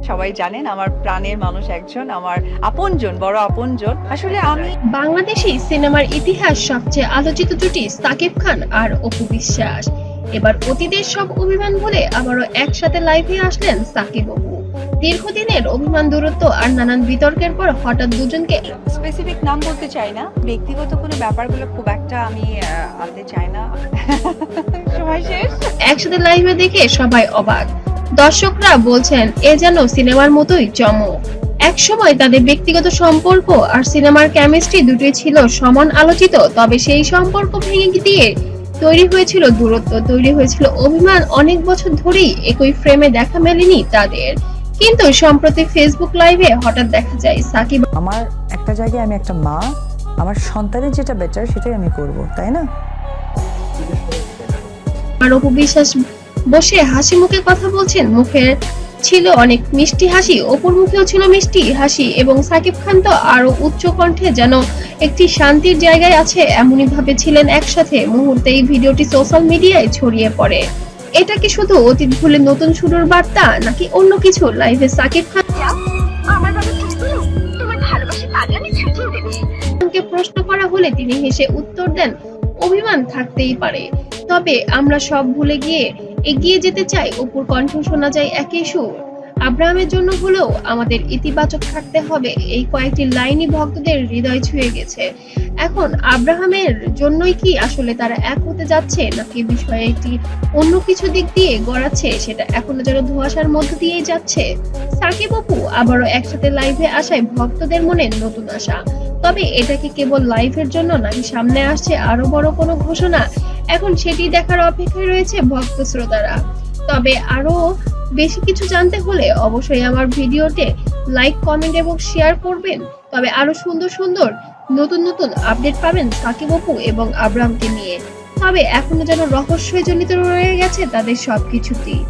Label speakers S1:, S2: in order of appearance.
S1: সবাই জানেন আমার প্রাণের মানুষ একজন, আমার আপনজন, বড় আপনজন। আসলে আমি
S2: বাংলাদেশি সিনেমার ইতিহাস সবচেয়ে আলোচিত জুটি সাকিব খান আর অপু বিশ্বাস। এবার অতীতের সব অভিমান ভুলে আবারও একসাথে লাইভে আসলেন সাকিব অপু। দীর্ঘদিনের অভিমান দূরত্ব আর নানান বিতর্কের পর হঠাৎ দুজনকে
S1: স্পেসিফিক নাম বলতে চাই না, ব্যক্তিগত কোনো ব্যাপারগুলো খুব একটা আমি আনতে চাই না। সময় শেষ।
S2: একসাথে লাইভে দেখে সবাই অবাক। দর্শকরা বলছেন এ যেন সিনেমার মতোই চমক। এক সময় তাদের ব্যক্তিগত সম্পর্ক আর সিনেমার কেমিস্ট্রি দুটোই ছিল সমান আলোচিত, তবে সেই সম্পর্ক ভেঙে দিয়ে তৈরি হয়েছিল দূরত্ব, তৈরি হয়েছিল অভিমান। অনেক বছর ধরেই একই ফ্রেমে দেখা মেলেনি তাদের, কিন্তু সম্প্রতি ফেসবুক লাইভে হঠাৎ দেখা যায় সাকিব
S3: আমার একটা জায়গায় আমি একটা মা, আমার সন্তানের যেটা বেটার সেটাই আমি করব, তাই না?
S2: আর অপু বিশ্বাস বসে হাসি মুখে কথা বলছেন। মুখে ছিল অনেক মিষ্টি হাসি, অপুর মুখেও ছিল মিষ্টি হাসি, এবং সাকিব খান তো আরো উচ্চ কণ্ঠে যেন একটি শান্তির জায়গায় আছে এমনই ভাবে ছিলেন একসাথে। মুহূর্তে এই ভিডিওটি সোশ্যাল মিডিয়ায় ছড়িয়ে পড়ে। এটা কি শুধু অতীত ভুলে নতুন শুরুর বার্তা, নাকি অন্য কিছু? লাইভে সাকিব খানকে প্রশ্ন করা হলে তিনি হেসে উত্তর দেন, অভিমান থাকতেই পারে, তবে আমরা সব ভুলে গিয়ে এগিয়ে যেতে চাই। অপুর কণ্ঠ শোনা যায় একই সুর, আব্রাহামের জন্য হলেও আমাদের ইতিবাচক থাকতে হবে। এই কয়েকটি লাইনই ভক্তদের হৃদয় ছুঁয়ে গেছে। এখন আব্রাহামের জন্যই কি আসলে তারা এক হতে যাচ্ছে, নাকি বিষয়ে একটি অন্য কিছু দিক দিয়ে গড়াচ্ছে, সেটা এখনো যেন ধোঁয়াশার মধ্য দিয়েই যাচ্ছে। সাকিব অপু আবারও একসাথে লাইভে আসায় ভক্তদের মনে নতুন আশা। তবে এটা কি কেবল লাইভের জন্য, নাকি সামনে আসছে আরো বড় কোনো ঘোষণা? এখন সেটি দেখার অপেক্ষায় রয়েছে ভক্ত শ্রোতারা। তবে আরো বেশি কিছু জানতে হলে অবশ্যই আমার ভিডিওতে লাইক, কমেন্ট এবং শেয়ার করবেন। তবে আরো সুন্দর সুন্দর নতুন নতুন আপডেট পাবেন সাকিব অপু এবং আব্রাহামকে নিয়ে। তবে এখনো যেন রহস্যজনিত রয়ে গেছে তাদের সবকিছুতেই।